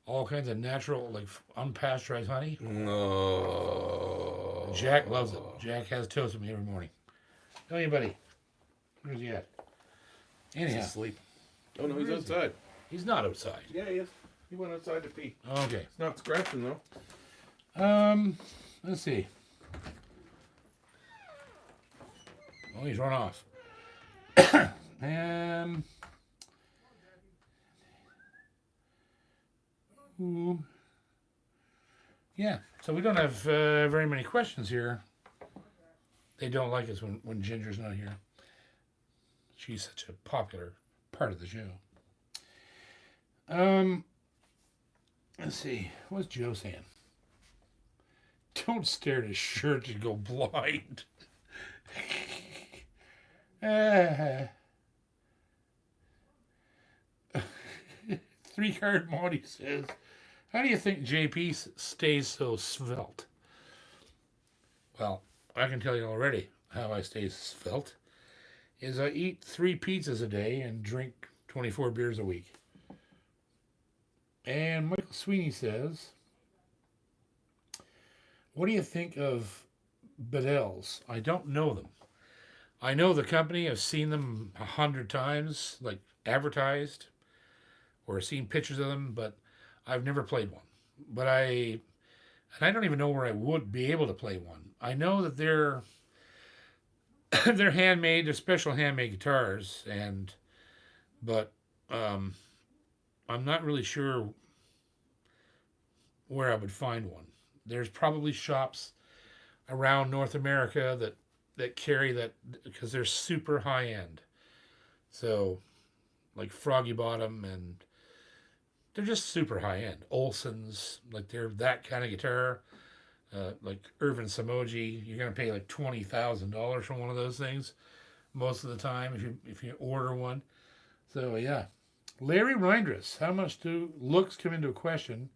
all kinds of natural, like unpasteurized honey. No. Jack loves it. Jack has toast with me every morning. Tell you, buddy. Where's he at? He's Anyhow, asleep. Oh, no, he's Where is he? outside. he's not outside. Yeah, he is. He went outside to pee. Okay. It's not scratching, though. Let's see. Oh, he's run off. Ooh. Yeah, so we don't have very many questions here. They don't like us when Ginger's not here. She's such a popular part of the show. Let's see. What's Joe saying? Don't stare at his shirt and go blind. Three-card Monty says, how do you think JP stays so svelte? Well, I can tell you already how I stay svelte. Is I eat 3 pizzas a day and drink 24 beers a week. And Michael Sweeney says, what do you think of Bedell's? I don't know them. I know the company. I've seen them 100 times, like advertised, or seen pictures of them, but I've never played one. But I don't even know where I would be able to play one. I know that they're they're handmade, they're special handmade guitars, but I'm not really sure where I would find one. There's probably shops around North America that carry that because they're super high end. So, like Froggy Bottom, and they're just super high end. Olson's, like they're that kind of guitar. Like Irvin Samoji, you're gonna pay like $20,000 for one of those things most of the time if you order one. So yeah, Larry Reindress, how much do looks come into a question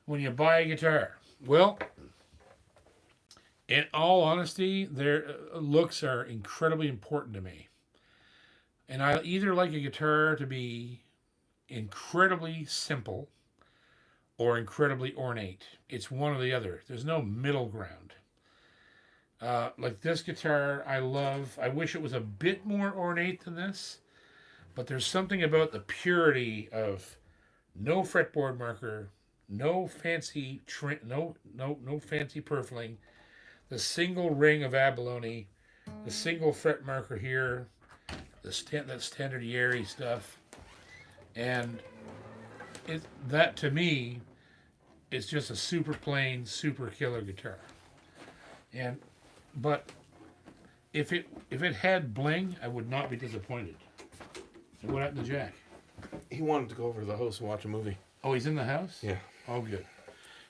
when you buy a guitar? Well, in all honesty, their looks are incredibly important to me, and I either like a guitar to be incredibly simple or incredibly ornate. It's one or the other. There's no middle ground. Like this guitar, I love. I wish it was a bit more ornate than this, but there's something about the purity of no fretboard marker, no fancy no fancy purfling, the single ring of abalone, the single fret marker here, that standard Yeri stuff, and that to me, it's just a super plain, super killer guitar. But if it had bling, I would not be disappointed. And what happened to Jack? He wanted to go over to the house and watch a movie. Oh, he's in the house? Yeah. Oh, good.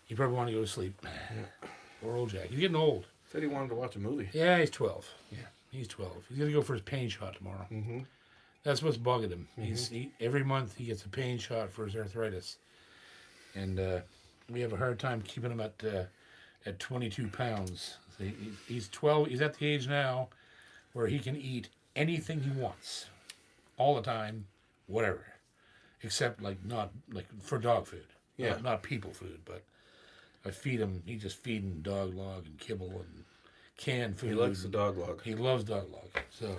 He probably wanted to go to sleep. Yeah. Poor old Jack. He's getting old. Said he wanted to watch a movie. Yeah, he's 12. Yeah, he's 12. He's going to go for his pain shot tomorrow. Mm-hmm. That's what's bugging him. Every month he gets a pain shot for his arthritis. And we have a hard time keeping him at 22 pounds. So he's 12. He's at the age now where he can eat anything he wants, all the time, whatever, except not for dog food. Yeah, not people food, but I feed him. He's just feeding dog log and kibble and canned food. He likes the dog log. He loves dog log. So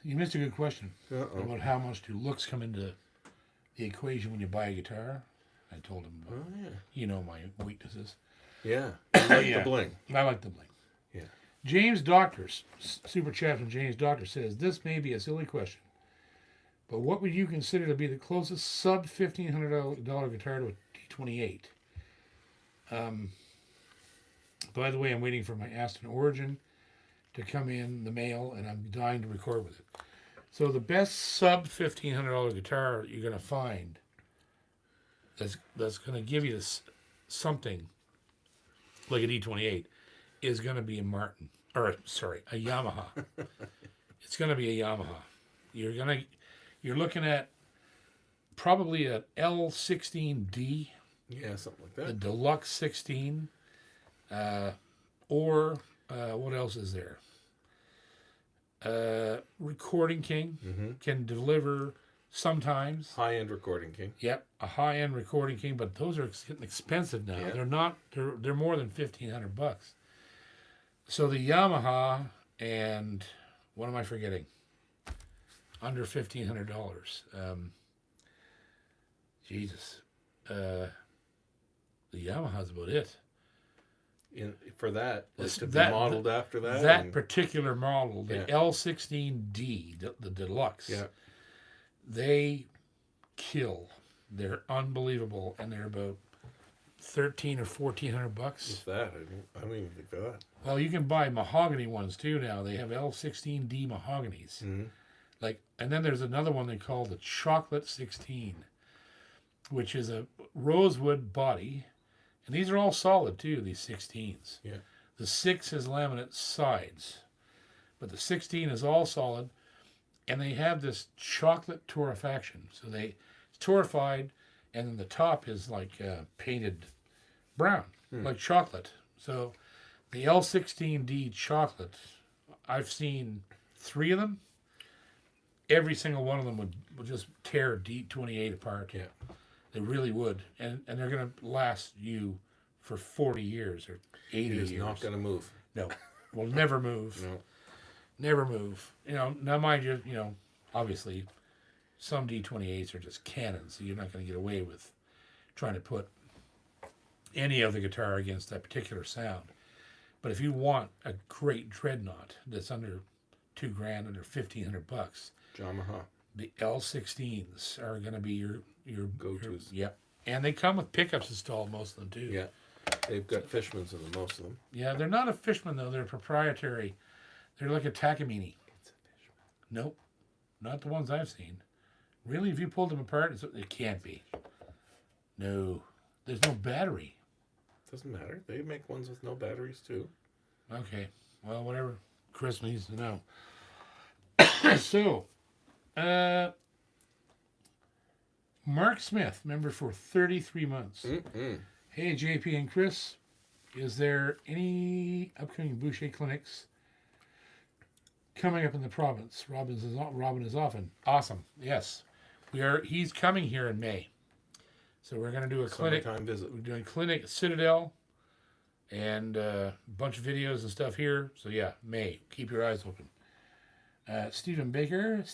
you missed a good question about how much do looks come into the equation when you buy a guitar. I told him, you know my weaknesses. Yeah, you like the bling. I like the bling. Yeah. James Doctor, super chat from James Doctor says, this may be a silly question, but what would you consider to be the closest sub $1,500 guitar to a D28? By the way, I'm waiting for my Aston Origin to come in the mail, and I'm dying to record with it. So the best sub $1,500 guitar you're going to find that's going to give you something like a D28 is going to be a Martin. or sorry, a Yamaha. It's going to be a Yamaha. You're looking at probably an L16D, Yeah, something like the that. Deluxe 16, or what else is there? Recording King can deliver sometimes. High-end Recording King. Yep, a high-end Recording King, but those are getting expensive now. Yeah. They're not. They're more than $1,500. So the Yamaha and what am I forgetting? Under $1,500. Jesus, the Yamaha's about it. For that, like This- to be that- modeled after that. That and- particular model, the Yeah. L16D, the Deluxe, yeah. they kill. They're unbelievable, and they're about $1,300 or $1,400. With that, I don't even think that. Well, you can buy mahogany ones too now. They have L16D mahoganies. And then there's another one they call the Chocolate 16, which is a rosewood body. And these are all solid too, these 16s. Yeah. The 6 has laminate sides, but the 16 is all solid. And they have this chocolate torrefaction. So it's torrefied, and then the top is like painted brown, like chocolate. So the L16D chocolate, I've seen 3 of them. Every single one of them would just tear D28 apart. Yeah. They really would. And they're going to last you for 40 years or 80 It is years. not going to move. No. Will never move. No. Never move. Now mind you, obviously some D28s are just cannons, so you're not going to get away with trying to put any other guitar against that particular sound. But if you want a great dreadnought that's under $2,000, under $1,500, Yamaha. the L16s are going to be your Go-tos. Yep. And they come with pickups installed, most of them too. Yeah. They've got Fishmans in them, most of them. Yeah, they're not a Fishman though. They're proprietary. They're like a Takamine. It's a Fishman. Nope, not the ones I've seen. Really, if you pulled them apart, it can't be. No, there's no battery. Doesn't matter. They make ones with no batteries too. Okay, well, whatever Chris needs to know. So, Mark Smith, member for 33 months. Hey, JP and Chris, is there any upcoming Boucher clinics coming up in the province? Robin is often awesome. Yes, we are. He's coming here in May, so we're going to do a clinic. Summertime visit. We're doing clinic at Citadel, and a bunch of videos and stuff here. So yeah, May. Keep your eyes open. Stephen Baker.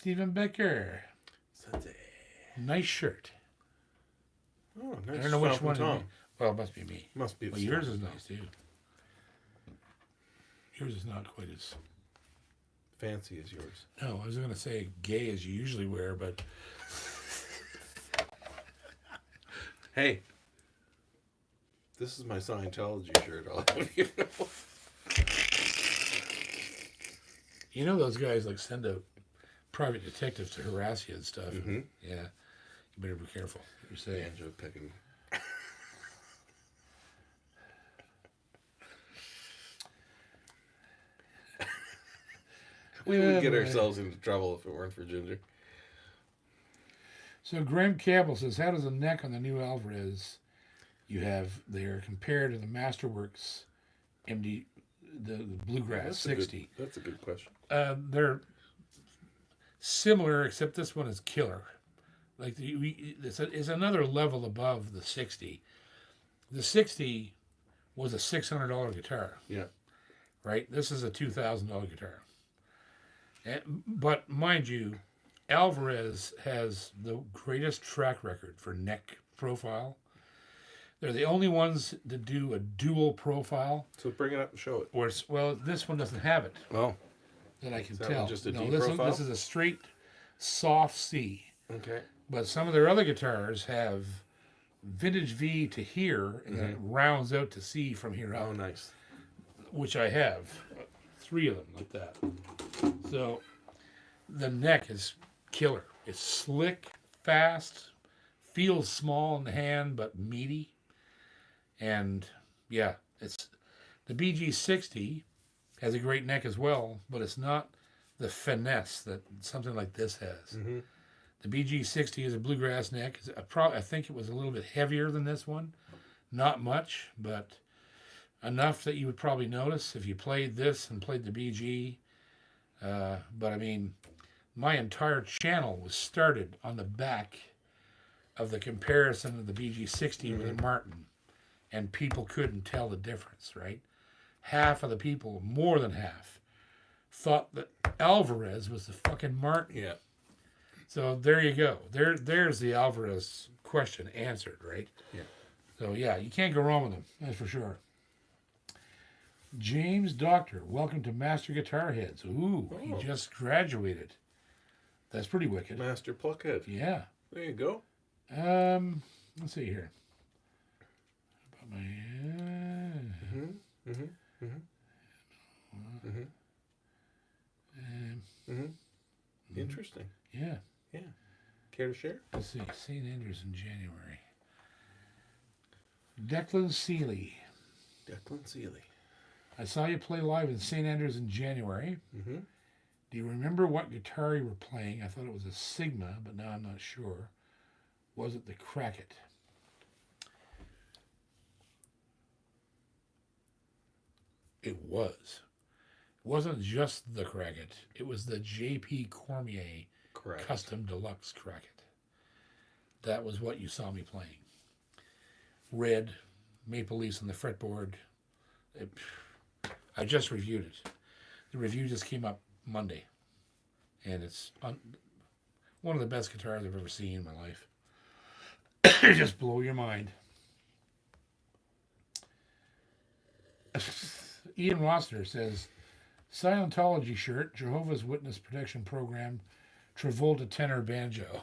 Sunday. Nice shirt. Oh, nice. I don't know which From one. Tom. Well, it must be me. Must be the Well, yours stuff. is nice too. Yours is not quite as. Fancy as yours. No, I was going to say gay as you usually wear, but Hey, this is my Scientology shirt. I'll have you know. you know those guys like send out private detectives to harass you and stuff. Yeah, you better be careful what you're saying. Banjo picking. We would get ourselves into trouble if it weren't for Ginger. So Graham Campbell says, how does the neck on the new Alvarez you have there compare to the Masterworks MD, the Bluegrass 60? That's a good question. They're similar, except this one is killer. Like it's another level above the 60. The 60 was a $600 guitar. Yeah. Right? This is a $2,000 guitar. But mind you, Alvarez has the greatest track record for neck profile. They're the only ones that do a dual profile. So bring it up and show it. Well, this one doesn't have it Oh. that I can Is that tell. one just a D this profile? This is a straight soft C. Okay. But some of their other guitars have vintage V to here, and then it rounds out to C from here Oh, out, nice. which I have 3 of them like that. So the neck is killer. It's slick, fast, feels small in the hand, but meaty. And yeah, it's the BG60 has a great neck as well, but it's not the finesse that something like this has. Mm-hmm. The BG60 is a bluegrass neck. I think it was a little bit heavier than this one. Not much, but enough that you would probably notice if you played this and played the BG. But I mean, my entire channel was started on the back of the comparison of the BG60 with the Martin, and people couldn't tell the difference, right? Half of the people, more than half, thought that Alvarez was the fucking Martin. Yeah. So there you go. There's the Alvarez question answered, right? Yeah. So yeah, you can't go wrong with him. That's for sure. James Doctor, welcome to Master Guitar Heads. Ooh, Oh. he just graduated. That's pretty wicked. Master Pluckhead. Yeah. There you go. Let's see here. About my, Mm-hmm. Mm-hmm. Mm-hmm. Mm-hmm. Mm-hmm. Interesting. Yeah. Yeah. Care to share? Let's see. St. Andrews in January. Declan Seeley. Declan Seeley. I saw you play live in St. Andrews in January. Mm-hmm. Do you remember what guitar you were playing? I thought it was a Sigma, but now I'm not sure. Was it the Crackit? It was. It wasn't just the Crackit. It was the J.P. Cormier Correct. Custom Deluxe Crackit. That was what you saw me playing. Red, maple leaves on the fretboard. I just reviewed it. The review just came up Monday. And it's one of the best guitars I've ever seen in my life. Just blow your mind. Ian Rossner says, Scientology shirt, Jehovah's Witness Protection Program, Travolta tenor banjo.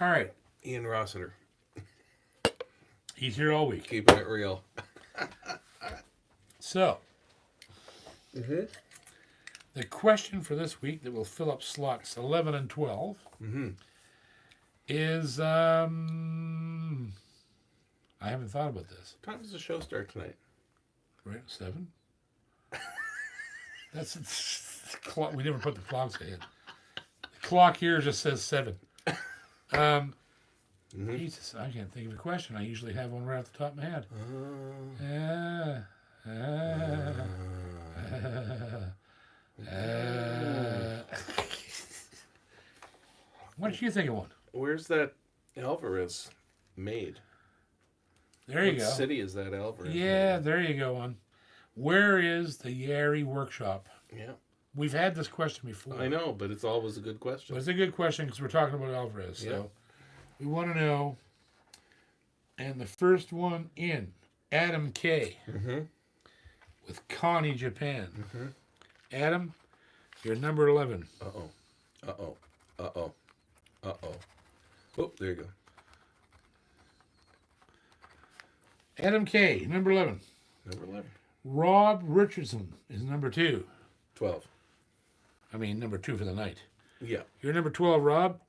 All right. Ian Rossiter. He's here all week. Keeping it real. So, the question for this week that will fill up slots 11 and 12 is, I haven't thought about this. What time does the show start tonight? Right, 7? That's the clock. We never put the clocks ahead. The clock here just says 7. Jesus, I can't think of a question. I usually have one right off the top of my head. What did you think of one? Where's that Alvarez made? There you What go. city is that Alvarez Yeah, made? there you go. One. Where is the Yari workshop? Yeah. We've had this question before. I know, but it's always a good But question. it's a good question because we're talking about Alvarez. Yeah. So we want to know. And the first one in, Adam K. With Connie, Japan. Adam, you're number 11. Uh-oh. Uh-oh. Uh-oh. Uh-oh. Oh, there you go. Adam K, number 11. Number 11. Rob Richardson is number 2. 12. I mean, number 2 for the night. Yeah. You're number 12, Rob.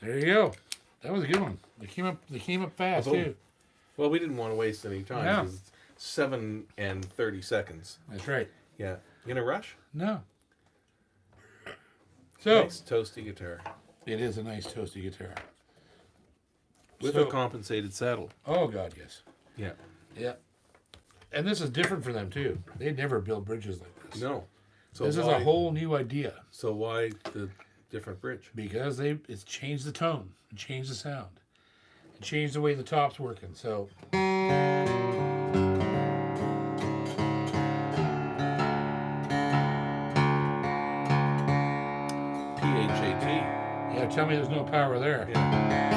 There you go. That was a good one. They came up fast, Boom. too. Well, we didn't want to waste any time. Yeah. 'Cause it's 7 and 30 seconds. That's right. Yeah. You gonna rush? No. So, Nice toasty guitar. it is a nice toasty guitar. With So- a compensated saddle. Oh, God, yes. Yeah. Yeah. And this is different for them, too. They never build bridges like this. No. So This is why, a whole new idea So why the different bridge? because it's changed the tone, it changed the sound, it changed the way the top's working. So PHAT. yeah, tell me there's no power there. Yeah.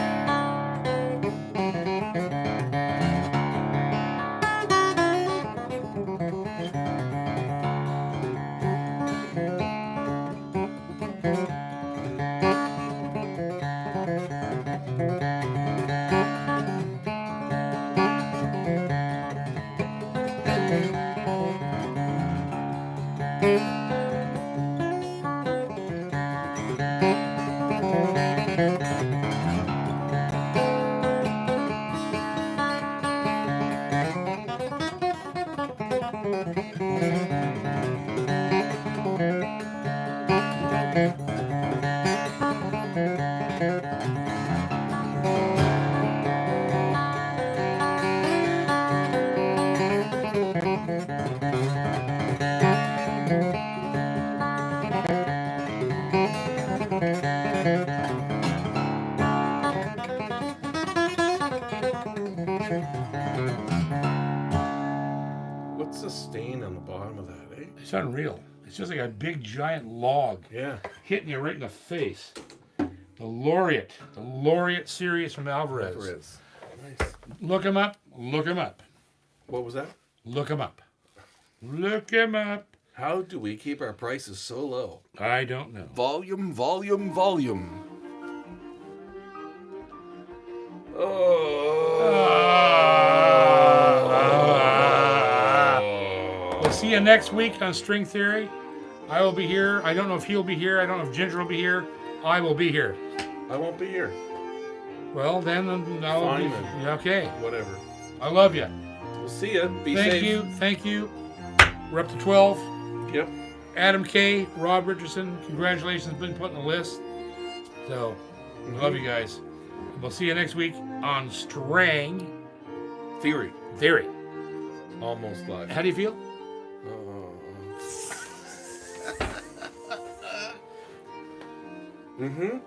What's the stain on the bottom of that, eh? It's unreal. It's just like a big giant log Yeah. hitting you right in the face. The laureate series from Alvarez. Nice. Look him up. Look him up. What was that? Look him up. Look him up. How do we keep our prices so low? I don't know. Volume, volume, volume. Oh. We'll see you next week on String Theory. I will be here. I don't know if he'll be here. I don't know if Ginger will be here. I will be here. I won't be here. Well, then I'll Fine be. then. Okay. Whatever. I love you. We'll see ya. Be Thank safe. you. Thank you. We're up to 12. Yep. Adam K., Rob Richardson, congratulations, been put on the list. So, love you guys. We'll see you next week on String Theory. Theory. Almost live. How do you feel? Mm-hmm.